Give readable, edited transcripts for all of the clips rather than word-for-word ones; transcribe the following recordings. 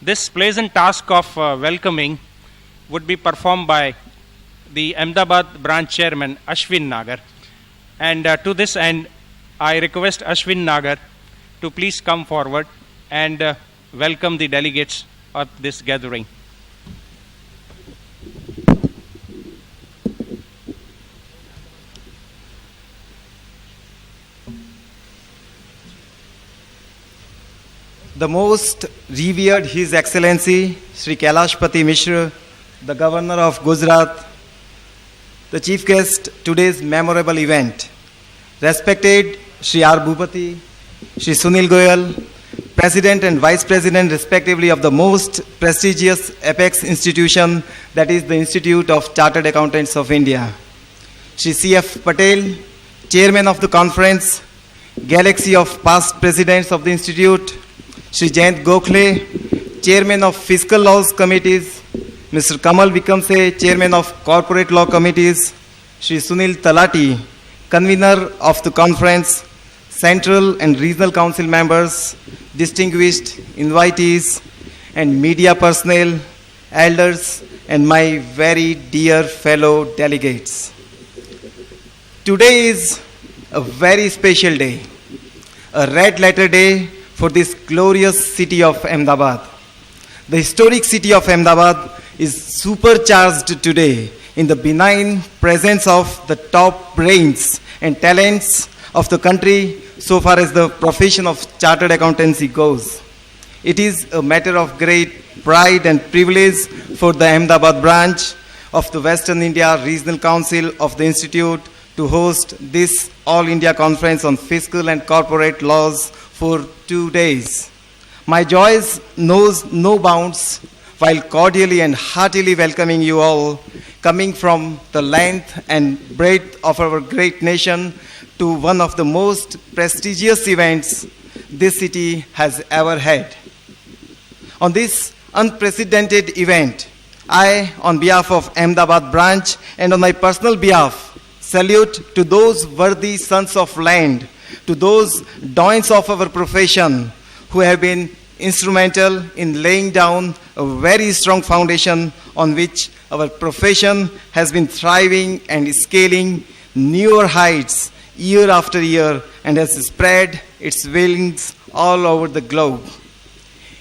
This pleasant task of welcoming would be performed by the Ahmedabad branch chairman Ashwin Nagar. And to this end, I request Ashwin Nagar to please come forward and welcome the delegates at this gathering. The most revered His Excellency Sri Kailashpati Mishra, the Governor of Gujarat, the chief guest today's memorable event. Respected Sri R. Bhupati, Sri Sunil Goyal, President and Vice President respectively of the most prestigious apex institution, that is the Institute of Chartered Accountants of India. Sri C.F. Patel, Chairman of the conference, galaxy of past presidents of the Institute, Sri Jayant Gokhale, Chairman of Fiscal Laws Committees, Mr. Kamal Vikamse, Chairman of Corporate Law Committees, Sri Sunil Talati, Convener of the conference, Central and Regional Council members, distinguished invitees, and media personnel, elders, and my very dear fellow delegates. Today is a very special day, a red letter day for this glorious city of Ahmedabad. The historic city of Ahmedabad is supercharged today in the benign presence of the top brains and talents of the country so far as the profession of chartered accountancy goes. It is a matter of great pride and privilege for the Ahmedabad branch of the Western India Regional Council of the Institute to host this All India Conference on Fiscal and Corporate Laws for 2 days. My joy knows no bounds while cordially and heartily welcoming you all, coming from the length and breadth of our great nation to one of the most prestigious events this city has ever had. On this unprecedented event, I, on behalf of Ahmedabad branch and on my personal behalf, salute to those worthy sons of land, to those doins of our profession who have been instrumental in laying down a very strong foundation on which our profession has been thriving and scaling newer heights year after year and has spread its wings all over the globe.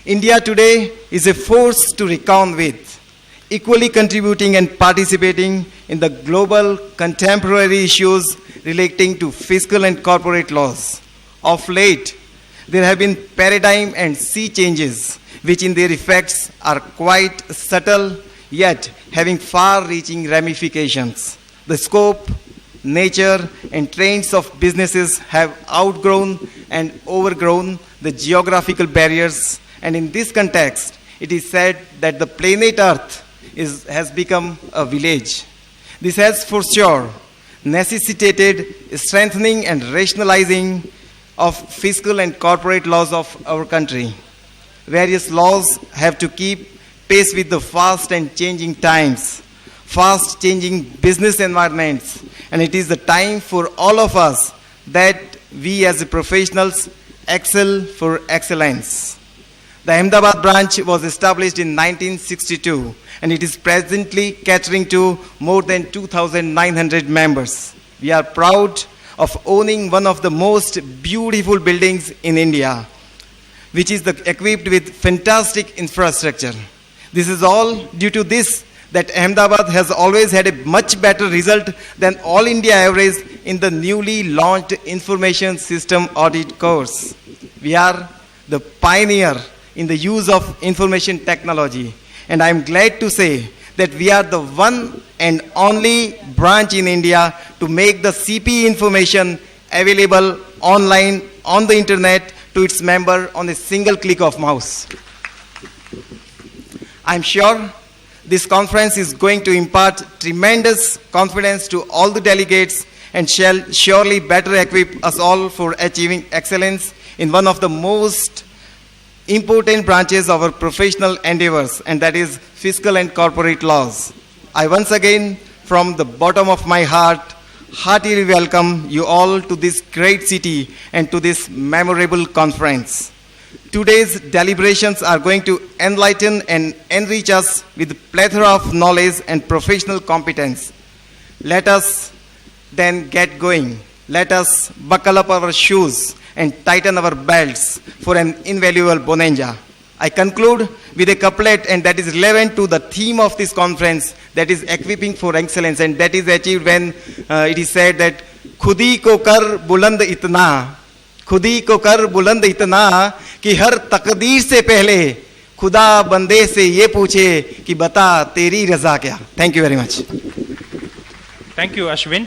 India today is a force to reckon with, equally contributing and participating in the global contemporary issues relating to fiscal and corporate laws. Of late, there have been paradigm and sea changes, which in their effects are quite subtle, yet having far-reaching ramifications. The scope, nature, and trends of businesses have outgrown and overgrown the geographical barriers, and in this context, it is said that the planet Earth has become a village. This has for sure necessitated strengthening and rationalizing of fiscal and corporate laws of our country. Various laws have to keep pace with the fast and changing times, fast changing business environments, and it is the time for all of us that we as professionals excel for excellence. The Ahmedabad branch was established in 1962 and it is presently catering to more than 2,900 members. We are proud of owning one of the most beautiful buildings in India, which is equipped with fantastic infrastructure. This is all due to this that Ahmedabad has always had a much better result than all India average in the newly launched Information System Audit course. We are the pioneer in the use of information technology, and I am glad to say that we are the one and only branch in India to make the CPE information available online on the internet to its member on a single click of mouse. I am sure this conference is going to impart tremendous confidence to all the delegates and shall surely better equip us all for achieving excellence in one of the most important branches of our professional endeavors, and that is fiscal and corporate laws. I once again, from the bottom of my heart, heartily welcome you all to this great city and to this memorable conference. Today's deliberations are going to enlighten and enrich us with plethora of knowledge and professional competence. Let us then get going. Let us buckle up our shoes and tighten our belts for an invaluable bonanza. I conclude with a couplet, and that is relevant to the theme of this conference, that is equipping for excellence, and that is achieved when it is said that खुदी को कर बुलंद इतना, खुदी को कर बुलंद इतना कि हर तकदीर से पहले खुदा बंदे से ये पूछे कि बता तेरी रजा क्या. Thank you very much. Thank you, Ashwin.